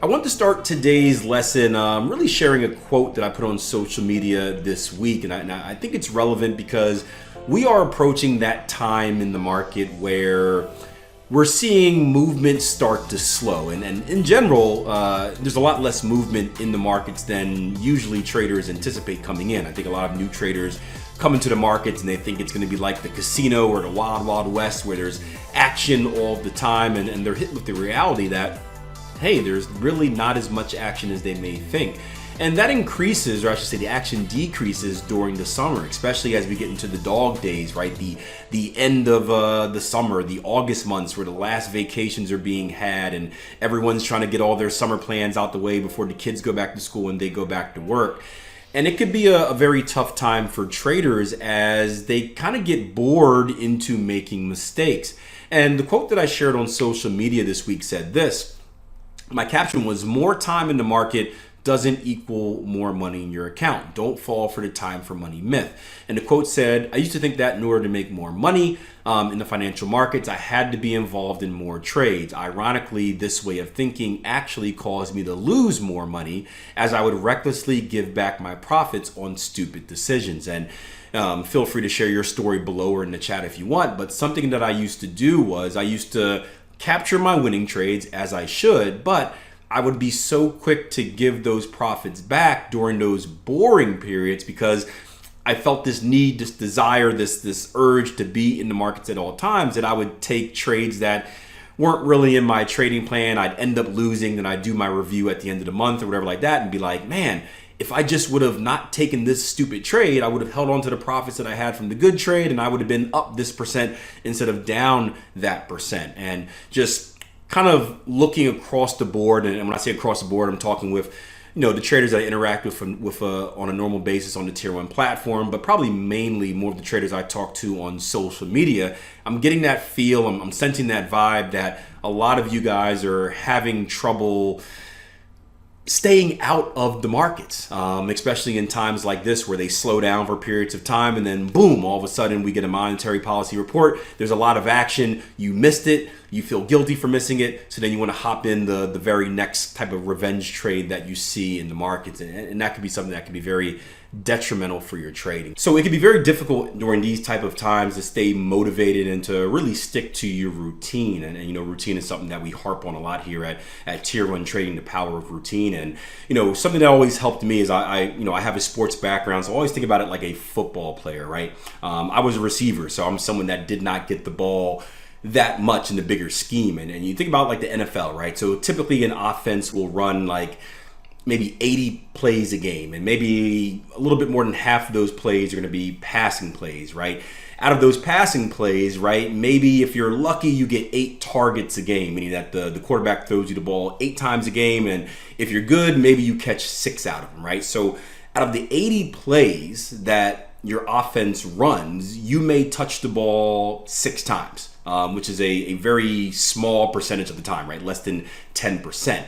I want to start today's lesson really sharing a quote that I put on social media this week, and I think it's relevant because we are approaching that time in the market where we're seeing movement start to slow, and in general, there's a lot less movement in the markets than usually traders anticipate coming in. I think a lot of new traders come into the markets and they think it's going to be like the casino or the wild, wild west where there's action all the time, and they're hit with the reality that, hey, there's really not as much action as they may think. And that increases, or I should say the action decreases during the summer, especially as we get into the dog days, right? The end of the summer, the August months where the last vacations are being had and everyone's trying to get all their summer plans out the way before the kids go back to school and they go back to work. And it could be a very tough time for traders as they kind of get bored into making mistakes. And the quote that I shared on social media this week said this. My caption was, "More time in the market doesn't equal more money in your account. Don't fall for the time for money myth." And the quote said, I used to think that in order to make more money in the financial markets, I had to be involved in more trades. Ironically, this way of thinking actually caused me to lose more money as I would recklessly give back my profits on stupid decisions. And feel free to share your story below or in the chat if you want. But something that I used to do was I used to capture my winning trades as I should, but I would be so quick to give those profits back during those boring periods because I felt this need, this desire, this urge to be in the markets at all times, that I would take trades that weren't really in my trading plan. I'd end up losing, then I'd do my review at the end of the month or whatever like that and be like, man, if I just would have not taken this stupid trade, I would have held on to the profits that I had from the good trade and I would have been up this percent instead of down that percent. And just kind of looking across the board, and when I say across the board, I'm talking with the traders that I interact with on a normal basis on the tier 1 platform, but probably mainly more of the traders I talk to on social media. I'm getting that feel, I'm sensing that vibe that a lot of you guys are having trouble staying out of the markets, especially in times like this where they slow down for periods of time and then boom, all of a sudden we get a monetary policy report. There's a lot of action. You missed it. You feel guilty for missing it. So then you want to hop in the very next type of revenge trade that you see in the markets. And that could be something that can be very detrimental for your trading. So it can be very difficult during these type of times to stay motivated and to really stick to your routine. And routine is something that we harp on a lot here at Tier 1 Trading, the power of routine. And something that always helped me is I have a sports background, so I always think about it like a football player, right? I was a receiver, so I'm someone that did not get the ball that much in the bigger scheme. And you think about like the NFL, right? So typically an offense will run like maybe 80 plays a game, and maybe a little bit more than half of those plays are going to be passing plays, right? Out of those passing plays, right, maybe if you're lucky, you get 8 targets a game, meaning that the quarterback throws you the ball 8 times a game, and if you're good, maybe you catch 6 out of them, right? So out of the 80 plays that your offense runs, you may touch the ball 6 times, which is a very small percentage of the time, right? Less than 10%.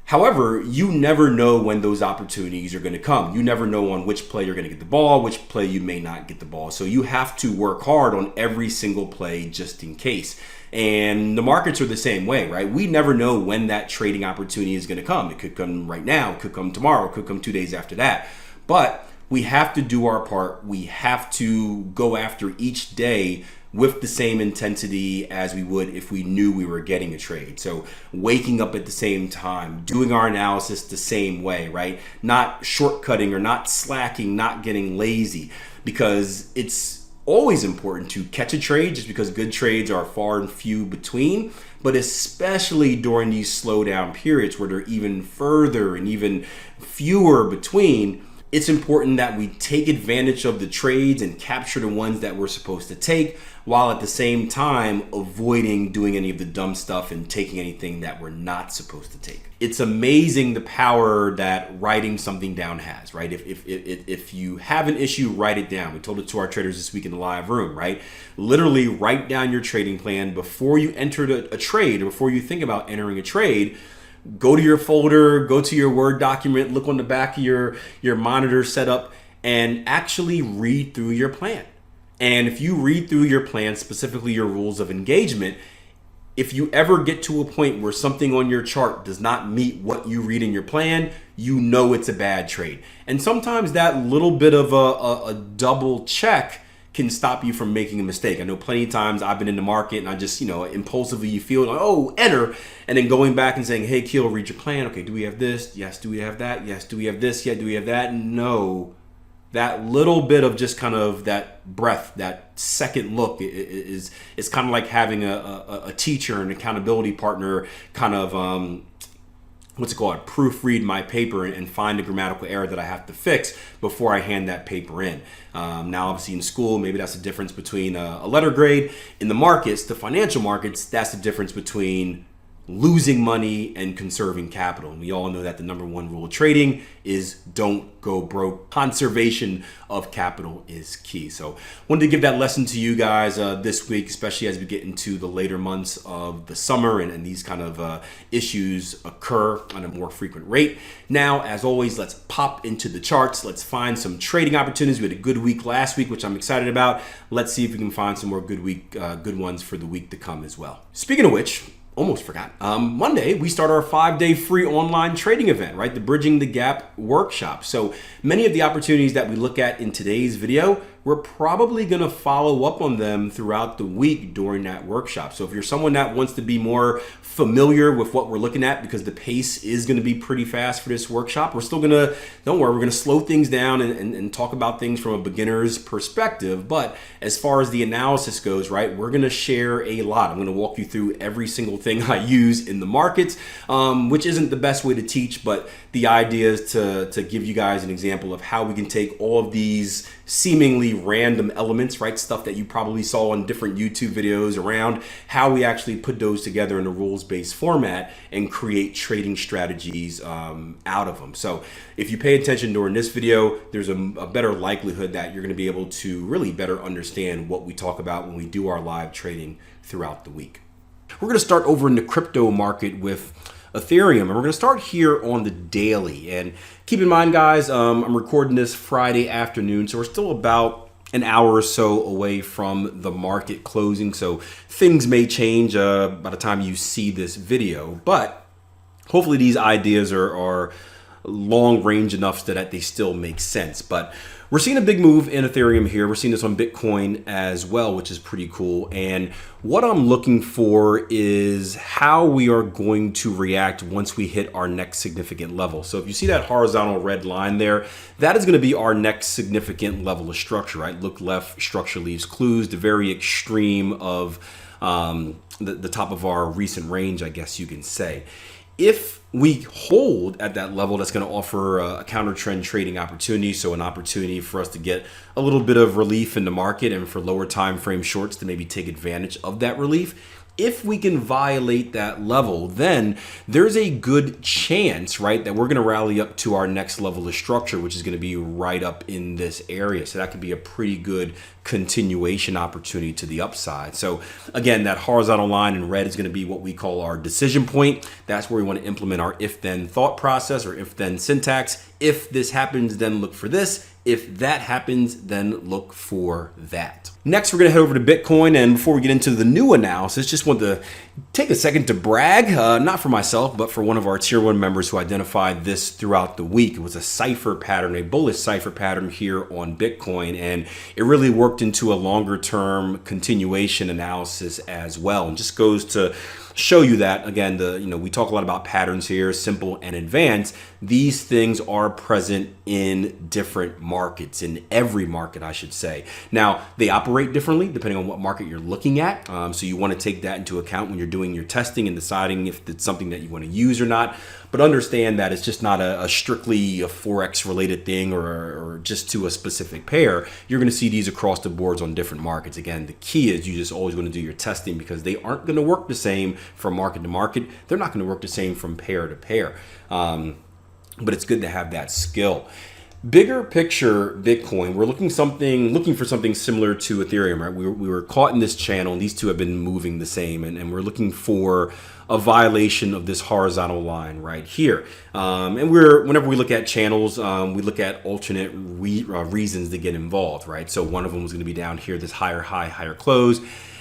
However, you never know when those opportunities are going to come. You never know on which play you're going to get the ball, which play you may not get the ball. So you have to work hard on every single play just in case. And the markets are the same way, right? We never know when that trading opportunity is going to come. It could come right now, it could come tomorrow, it could come 2 days after that. But we have to do our part. We have to go after each day with the same intensity as we would if we knew we were getting a trade. So waking up at the same time, doing our analysis the same way, right? Not shortcutting or not slacking, not getting lazy, because it's always important to catch a trade just because good trades are far and few between, but especially during these slowdown periods where they're even further and even fewer between. It's important that we take advantage of the trades and capture the ones that we're supposed to take, while at the same time avoiding doing any of the dumb stuff and taking anything that we're not supposed to take. It's amazing the power that writing something down has, right? If you have an issue, write it down. We told it to our traders this week in the live room, right? Literally write down your trading plan before you enter a trade or before you think about entering a trade. Go to your folder, go to your Word document, look on the back of your monitor setup, and actually read through your plan. And if you read through your plan, specifically your rules of engagement, if you ever get to a point where something on your chart does not meet what you read in your plan, you know it's a bad trade. And sometimes that little bit of a double check can stop you from making a mistake. I know plenty of times I've been in the market and I just, impulsively you feel like, oh, enter. And then going back and saying, hey, Keel, read your plan. Okay, do we have this? Yes. Do we have that? Yes. Do we have this? Yeah. Do we have that? No. That little bit of just kind of that breath, that second look is kind of like having a teacher, an accountability partner kind of, proofread my paper and find a grammatical error that I have to fix before I hand that paper in. Now, obviously in school, maybe that's the difference between a letter grade. In the markets, the financial markets, that's the difference between losing money and conserving capital. And we all know that the number one rule of trading is don't go broke. Conservation of capital is key. So wanted to give that lesson to you guys this week, especially as we get into the later months of the summer and these kind of issues occur on a more frequent rate. Now, as always, let's pop into the charts. Let's find some trading opportunities. We had a good week last week, which I'm excited about. Let's see if we can find some more good ones for the week to come as well. Speaking of which, almost forgot. Monday, we start our 5-day free online trading event, right? The Bridging the Gap workshop. So many of the opportunities that we look at in today's video, we're probably going to follow up on them throughout the week during that workshop. So if you're someone that wants to be more familiar with what we're looking at, because the pace is going to be pretty fast for this workshop, we're still going to, don't worry, we're going to slow things down and talk about things from a beginner's perspective. But as far as the analysis goes, right, we're going to share a lot. I'm going to walk you through every single thing I use in the markets, which isn't the best way to teach, but the idea is to give you guys an example of how we can take all of these seemingly random elements, right? Stuff that you probably saw on different YouTube videos around, how we actually put those together in a rules-based format and create trading strategies out of them. So if you pay attention during this video, there's a better likelihood that you're going to be able to really better understand what we talk about when we do our live trading throughout the week. We're going to start over in the crypto market with Ethereum, and we're going to start here on the daily. And keep in mind, guys, I'm recording this Friday afternoon, so we're still about an hour or so away from the market closing, so things may change by the time you see this video, but hopefully these ideas are long range enough so that they still make sense. But we're seeing a big move in Ethereum here. We're seeing this on Bitcoin as well, which is pretty cool. And what I'm looking for is how we are going to react once we hit our next significant level. So if you see that horizontal red line there, that is going to be our next significant level of structure, right? Look left, structure leaves clues, the very extreme of the top of our recent range, I guess you can say. If we hold at that level, that's going to offer a counter trend trading opportunity. So an opportunity for us to get a little bit of relief in the market and for lower time frame shorts to maybe take advantage of that relief. If we can violate that level, then there's a good chance, right, that we're going to rally up to our next level of structure, which is going to be right up in this area. So that could be a pretty good continuation opportunity to the upside. So again, that horizontal line in red is going to be what we call our decision point. That's where we want to implement our if-then thought process or if-then syntax. If this happens, then look for this. If that happens, then look for that. Next, we're going to head over to Bitcoin. And before we get into the new analysis, just want to take a second to brag, not for myself, but for one of our Tier 1 members who identified this throughout the week. It was a cipher pattern, a bullish cipher pattern here on Bitcoin. And it really worked into a longer term continuation analysis as well. And just goes to show you that, again, we talk a lot about patterns here, simple and advanced. These things are present in different markets, in every market, I should say. Now, they operate differently depending on what market you're looking at. So you want to take that into account when you're doing your testing and deciding if it's something that you want to use or not. But understand that it's just not a strictly a Forex related thing or just to a specific pair. You're going to see these across the boards on different markets. Again, the key is you just always want to do your testing because they aren't going to work the same from market to market. They're not going to work the same from pair to pair. But it's good to have that skill. Bigger picture Bitcoin, we're looking for something similar to Ethereum, right? We were caught in this channel and these two have been moving the same, and we're looking for a violation of this horizontal line right here. And whenever we look at channels, we look at alternate reasons to get involved, right? So one of them was going to be down here, this higher high, higher close.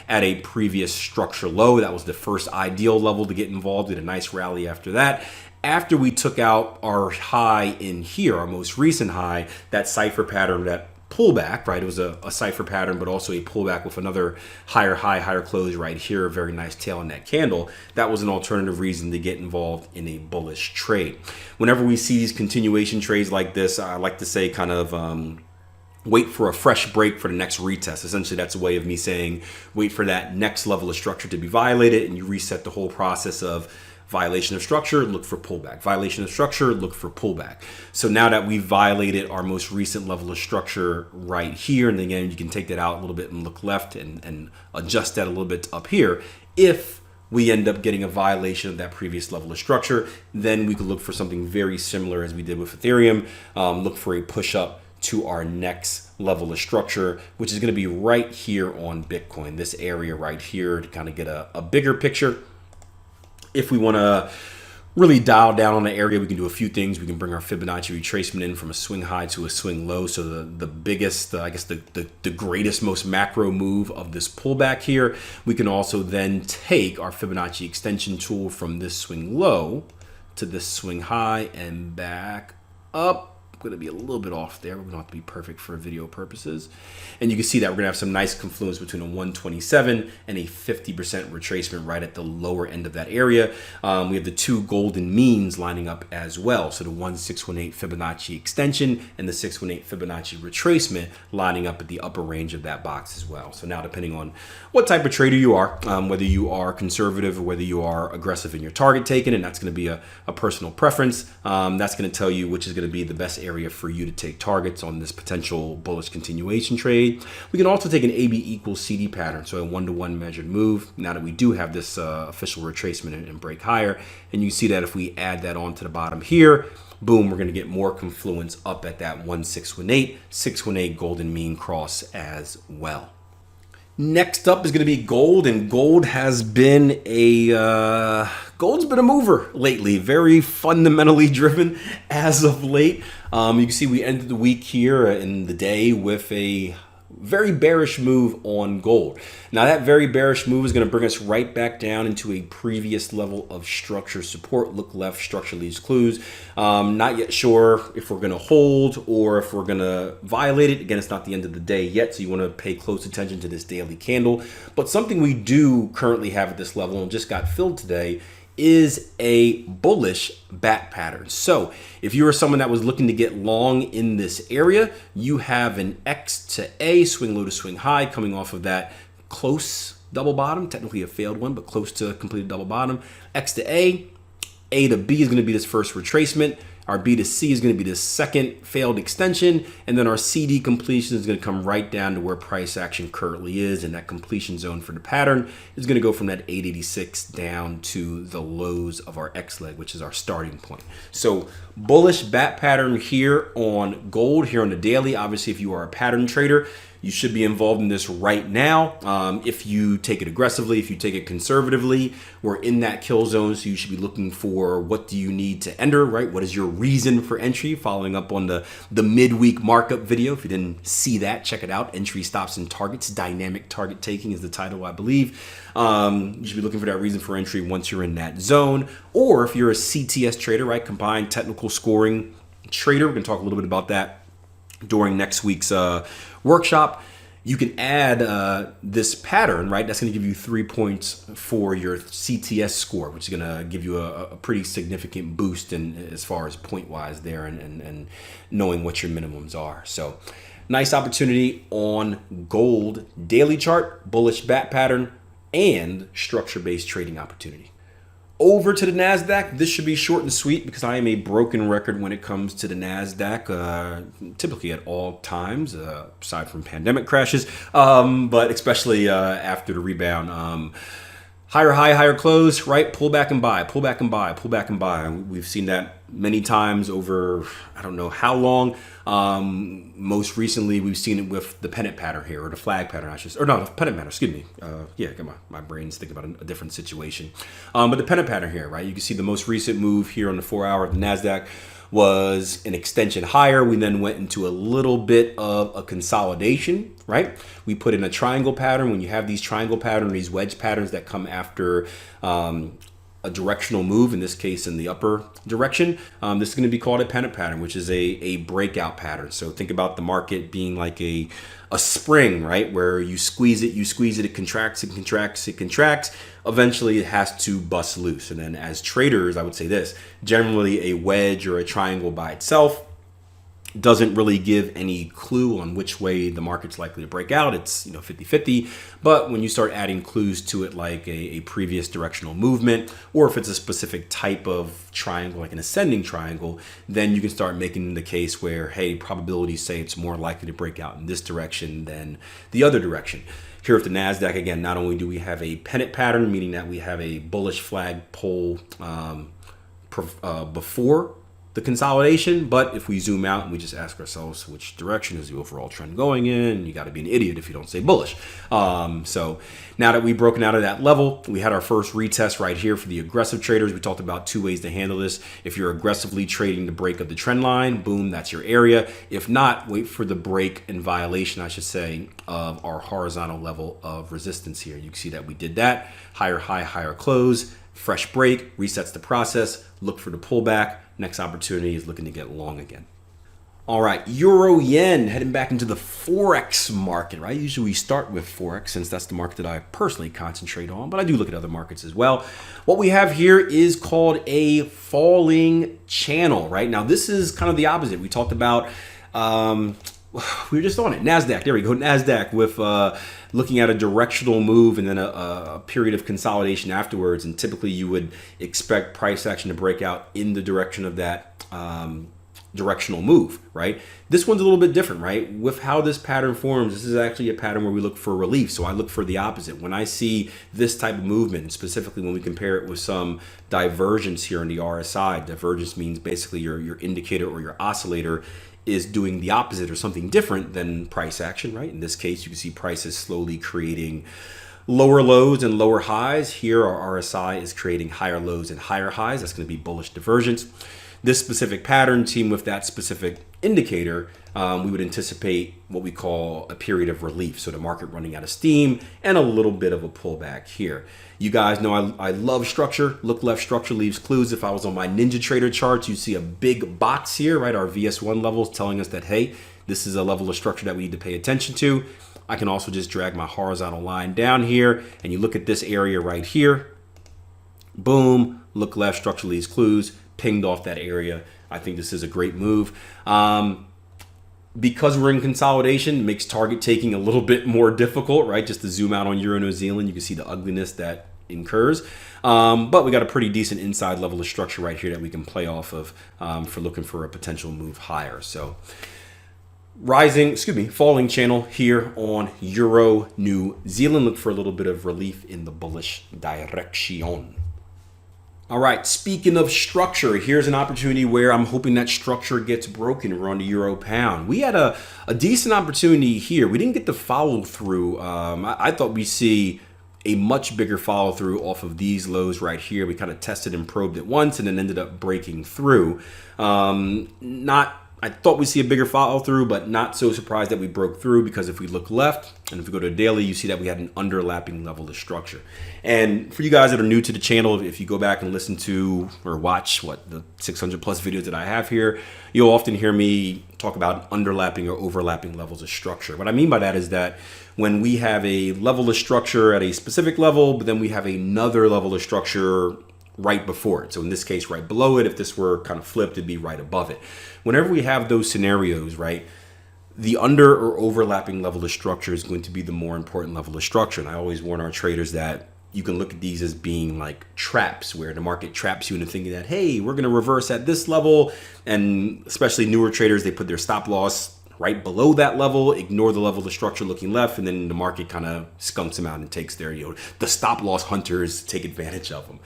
at a previous structure low. That was the first ideal level to get involved. We had a nice rally after that. After we took out our high in here, our most recent high, that cipher pattern, that pullback, right? It was a cipher pattern, but also a pullback with another higher high, higher close right here. A very nice tail in that candle. That was an alternative reason to get involved in a bullish trade. Whenever we see these continuation trades like this, I like to say kind of wait for a fresh break for the next retest. Essentially, that's a way of me saying wait for that next level of structure to be violated, and you reset the whole process of violation of structure, look for pullback. Violation of structure, look for pullback. So now that we've violated our most recent level of structure right here, and again, you can take that out a little bit and look left and adjust that a little bit up here. If we end up getting a violation of that previous level of structure, then we could look for something very similar as we did with Ethereum. Look for a push up to our next level of structure, which is going to be right here on Bitcoin, this area right here, to kind of get a bigger picture. If we want to really dial down on the area, we can do a few things. We can bring our Fibonacci retracement in from a swing high to a swing low. So the biggest, I guess the greatest, most macro move of this pullback here. We can also then take our Fibonacci extension tool from this swing low to this swing high and back up. Going to be a little bit off there. We're going to have to be perfect for video purposes. And you can see that we're going to have some nice confluence between a 127 and a 50% retracement right at the lower end of that area. We have the two golden means lining up as well. So the 1618 Fibonacci extension and the 618 Fibonacci retracement lining up at the upper range of that box as well. So now, depending on what type of trader you are, whether you are conservative or whether you are aggressive in your target taking, and that's going to be a personal preference, that's going to tell you which is going to be the best area for you to take targets on this potential bullish continuation trade. We can also take an AB equals CD pattern, so a 1-to-1 measured move, now that we do have this official retracement and break higher. And you see that if we add that on to the bottom here, boom, we're going to get more confluence up at that 1618, 618 golden mean cross as well. Next up is going to be gold, and gold has been gold's been a mover lately, very fundamentally driven as of late. You can see we ended the week here in the day with a very bearish move on gold. Now that very bearish move is going to bring us right back down into a previous level of structure support. Look left, structure leaves clues. Not yet sure if we're going to hold or if we're going to violate it. Again, it's not the end of the day yet, so you want to pay close attention to this daily candle. But something we do currently have at this level and just got filled today is a bullish bat pattern. So if you are someone that was looking to get long in this area, you have an X to A, swing low to swing high, coming off of that close double bottom, technically a failed one, but close to a completed double bottom. X to A to B is going to be this first retracement. Our B to C is going to be the second failed extension, and then our CD completion is going to come right down to where price action currently is, and that completion zone for the pattern is going to go from that 886 down to the lows of our X leg, which is our starting point. So bullish bat pattern here on gold, here on the daily. Obviously, if you are a pattern trader, you should be involved in this right now. If you take it aggressively, if you take it conservatively, we're in that kill zone, so you should be looking for what do you need to enter, right? What is your reason for entry? Following up on the midweek markup video. If you didn't see that, check it out. Entry, stops, and targets. Dynamic target taking is the title, I believe. You should be looking for that reason for entry once you're in that zone. Or if you're a CTS trader, right? Combined technical scoring trader. We're going to talk a little bit about that during next week's workshop. You can add this pattern, right? That's going to give you 3 points for your CTS score, which is going to give you a pretty significant boost in as far as point wise there, and knowing what your minimums are. So nice opportunity on gold daily chart, bullish bat pattern, and structure-based trading opportunity. Over to the NASDAQ. This should be short and sweet because I am a broken record when it comes to the NASDAQ, typically at all times, aside from pandemic crashes, but especially after the rebound. Higher high, higher close, right? Pull back and buy, pull back and buy, pull back and buy. We've seen that many times over, I don't know how long. Most recently, we've seen it with the pennant pattern here, or the flag pattern, the pennant pattern, excuse me. Yeah, my brain's thinking about a different situation. But the pennant pattern here, right? You can see the most recent move here on the 4 hour of the NASDAQ was an extension higher. We then went into a little bit of a consolidation, right? We put in a triangle pattern. When you have these triangle patterns, these wedge patterns that come after a directional move, in this case in the upper direction, this is going to be called a pennant pattern, which is a breakout pattern. So think about the market being like a spring, right? Where you squeeze it, it contracts, it contracts, it contracts. Eventually it has to bust loose. And then as traders, I would say this, generally a wedge or a triangle by itself doesn't really give any clue on which way the market's likely to break out. It's 50-50. But when you start adding clues to it, like a previous directional movement, or if it's a specific type of triangle, like an ascending triangle, then you can start making the case where, hey, probabilities say it's more likely to break out in this direction than the other direction. Here at the NASDAQ, again, not only do we have a pennant pattern, meaning that we have a bullish flag pole before the consolidation, but if we zoom out and we just ask ourselves which direction is the overall trend going in, you got to be an idiot if you don't say bullish. So now that we've broken out of that level, we had our first retest right here for the aggressive traders. We talked about two ways to handle this. If you're aggressively trading the break of the trend line, boom, that's your area. If not, wait for the break in violation, I should say, of our horizontal level of resistance here. You can see that we did that. Higher high, higher close, fresh break, resets the process, look for the pullback. Next opportunity is looking to get long again. All right, Euro Yen, heading back into the Forex market, right? Usually we start with Forex since that's the market that I personally concentrate on, but I do look at other markets as well. What we have here is called a falling channel, right? Now, this is kind of the opposite. We talked about, we were just on it, NASDAQ, there we go, NASDAQ with looking at a directional move and then a period of consolidation afterwards. And typically you would expect price action to break out in the direction of that directional move, right? This one's a little bit different, right? With how this pattern forms, this is actually a pattern where we look for relief. So I look for the opposite. When I see this type of movement, specifically when we compare it with some divergence here in the RSI, divergence means basically your indicator or your oscillator is doing the opposite or something different than price action, right? In this case, you can see prices slowly creating lower lows and lower highs. Here, our RSI is creating higher lows and higher highs. That's going to be bullish divergence. This specific pattern, teamed with that specific indicator, we would anticipate what we call a period of relief. So the market running out of steam and a little bit of a pullback here. You guys know I love structure. Look left, structure leaves clues. If I was on my Ninja Trader charts, you see a big box here, right? Our VS1 levels telling us that, hey, this is a level of structure that we need to pay attention to. I can also just drag my horizontal line down here and you look at this area right here. Boom, look left, structure leaves clues, pinged off that area. I think this is a great move. Because we're in consolidation, it makes target taking a little bit more difficult, right? Just to zoom out on Euro New Zealand, you can see the ugliness that incurs. But we got a pretty decent inside level of structure right here that we can play off of for looking for a potential move higher. So falling channel here on Euro New Zealand. Look for a little bit of relief in the bullish direction. All right, speaking of structure, here's an opportunity where I'm hoping that structure gets broken. We're on the Euro Pound. We had a decent opportunity here. We didn't get the follow through. I thought we'd see a much bigger follow through off of these lows right here. We kind of tested and probed it once and then ended up breaking through. I thought we'd see a bigger follow through, but not so surprised that we broke through, because if we look left and if we go to daily, you see that we had an underlapping level of structure. And for you guys that are new to the channel, if you go back and listen to or watch the 600 plus videos that I have here, you'll often hear me talk about underlapping or overlapping levels of structure. What I mean by that is that when we have a level of structure at a specific level, but then we have another level of structure right before it. So in this case, right below it. If this were kind of flipped, it'd be right above it. Whenever we have those scenarios, right, the under or overlapping level of structure is going to be the more important level of structure. And I always warn our traders that you can look at these as being like traps, where the market traps you into thinking that, hey, we're going to reverse at this level. And especially newer traders, they put their stop loss right below that level, ignore the level of structure looking left, and then the market kind of skunks them out and takes their, the stop loss hunters take advantage of them.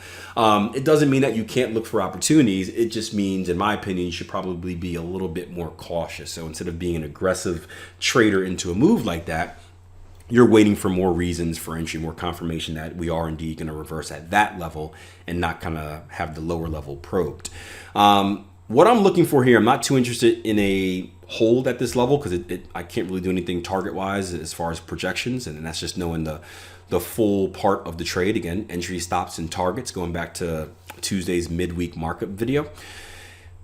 It doesn't mean that you can't look for opportunities. It just means, in my opinion, you should probably be a little bit more cautious. So instead of being an aggressive trader into a move like that, you're waiting for more reasons for entry, more confirmation that we are indeed going to reverse at that level and not kind of have the lower level probed. What I'm looking for here, I'm not too interested in a hold at this level because I can't really do anything target wise as far as projections, and that's just knowing the full part of the trade. Again, entry, stops, and targets, going back to Tuesday's midweek markup video.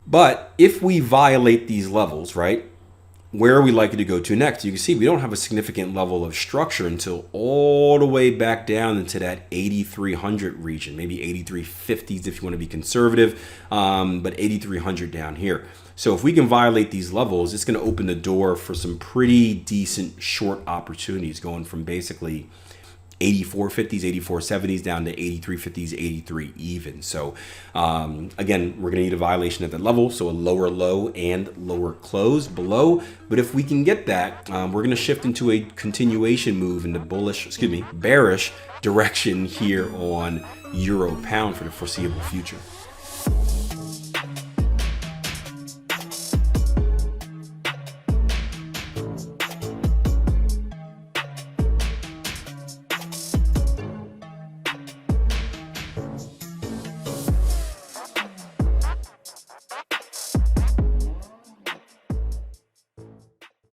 But if we violate these levels, right, where are we likely to go to next? You can see we don't have a significant level of structure until all the way back down into that 8,300 region, maybe 8,350s if you want to be conservative, but 8,300 down here. So if we can violate these levels, it's going to open the door for some pretty decent short opportunities, going from basically 84.50s, 84.70s down to 83.50s, 83 even. So again, we're going to need a violation at that level, so a lower low and lower close below. But if we can get that, we're going to shift into a continuation move in the bearish direction here on Euro Pound for the foreseeable future.